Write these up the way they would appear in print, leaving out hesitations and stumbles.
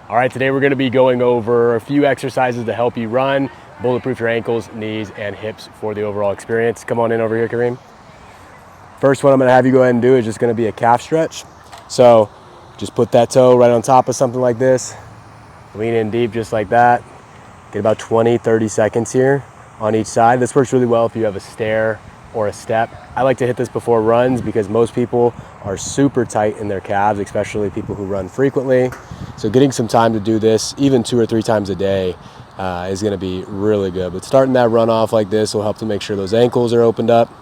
All right, today we're gonna be going over a few exercises to help you run, bulletproof your ankles, knees, and hips for the overall experience. Come on in over here, Kareem. First one I'm gonna have you go ahead and do is just gonna be a calf stretch. So just put that toe right on top of something like this, lean in deep just like that. Get about 20, 30 seconds here on each side. This works really well if you have a stair or a step. I like to hit this before runs because most people are super tight in their calves, especially people who run frequently. So getting some time to do this, even 2 or 3 times a day, is gonna be really good. But starting that run off like this will help to make sure those ankles are opened up.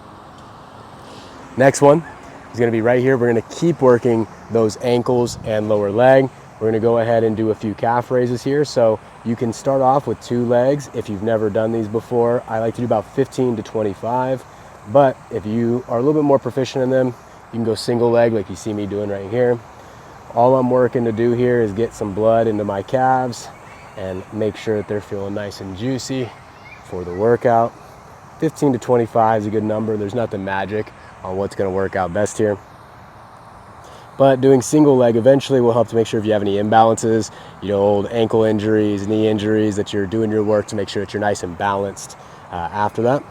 Next one is gonna be right here. We're gonna keep working those ankles and lower leg. We're gonna go ahead and do a few calf raises here. So you can start off with 2 legs if you've never done these before. I like to do about 15 to 25. But if you are a little bit more proficient in them, you can go single leg like you see me doing right here. All I'm working to do here is get some blood into my calves and make sure that they're feeling nice and juicy for the workout. 15 to 25 is a good number. There's nothing magic on what's gonna work out best here. But doing single leg eventually will help to make sure if you have any imbalances, old ankle injuries, knee injuries, that you're doing your work to make sure that you're nice and balanced after that.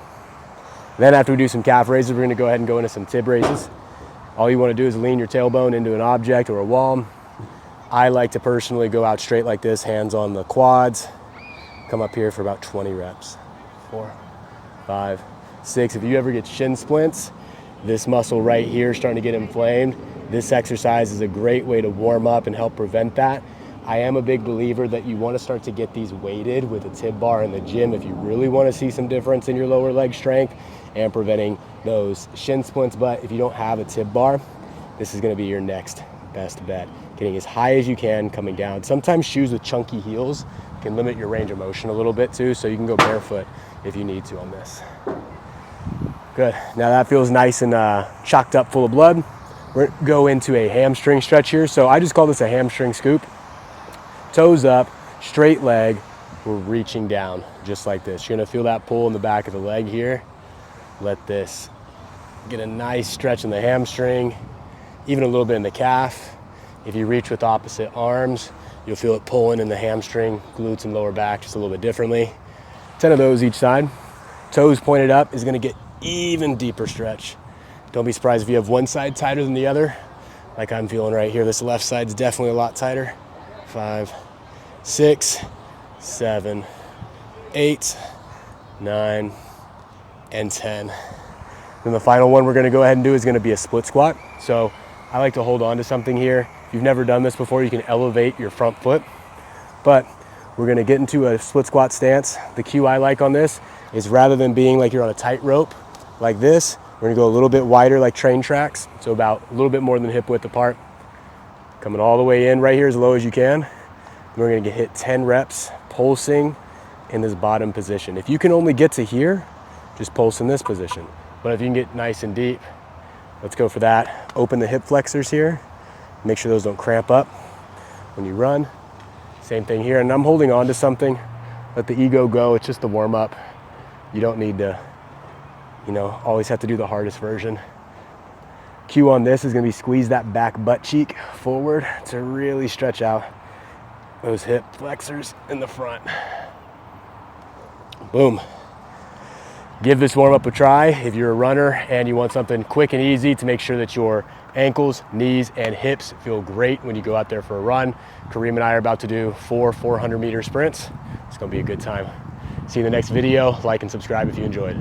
Then after we do some calf raises, we're gonna go ahead and go into some tib raises. All you wanna do is lean your tailbone into an object or a wall. I like to personally go out straight like this, hands on the quads. Come up here for about 20 reps. 4, 5, 6. If you ever get shin splints, this muscle right here is starting to get inflamed. This exercise is a great way to warm up and help prevent that. I am a big believer that you want to start to get these weighted with a tib bar in the gym if you really want to see some difference in your lower leg strength and preventing those shin splints. But if you don't have a tib bar, this is going to be your next best bet. Getting as high as you can coming down. Sometimes shoes with chunky heels can limit your range of motion a little bit too, so you can go barefoot if you need to on this. Good. Now that feels nice and chocked up full of blood. We're going to go into a hamstring stretch here. So I just call this a hamstring scoop. Toes up, straight leg, we're reaching down just like this. You're gonna feel that pull in the back of the leg here. Let this get a nice stretch in the hamstring, even a little bit in the calf. If you reach with opposite arms, you'll feel it pulling in the hamstring, glutes and lower back just a little bit differently. 10 of those each side. Toes pointed up is gonna get even deeper stretch. Don't be surprised if you have one side tighter than the other, like I'm feeling right here. This left side's definitely a lot tighter. 5, 6, 7, 8, 9, and 10. Then the final one we're gonna go ahead and do is gonna be a split squat. So I like to hold on to something here. If you've never done this before, you can elevate your front foot. But we're gonna get into a split squat stance. The cue I like on this is rather than being like you're on a tightrope like this, we're gonna go a little bit wider like train tracks. So about a little bit more than hip width apart. Coming all the way in right here as low as you can. We're gonna hit 10 reps pulsing in this bottom position. If you can only get to here, just pulse in this position. But if you can get nice and deep, let's go for that. Open the hip flexors here. Make sure those don't cramp up when you run. Same thing here, and I'm holding on to something. Let the ego go, it's just the warm up. You don't need to, always have to do the hardest version. Cue on this is gonna be squeeze that back butt cheek forward to really stretch out those hip flexors in the front. Boom. Give this warm up a try if you're a runner and you want something quick and easy to make sure that your ankles, knees, and hips feel great when you go out there for a run. Kareem and I are about to do 4 400-meter sprints. It's gonna be a good time. See you in the next video. Like and subscribe if you enjoyed.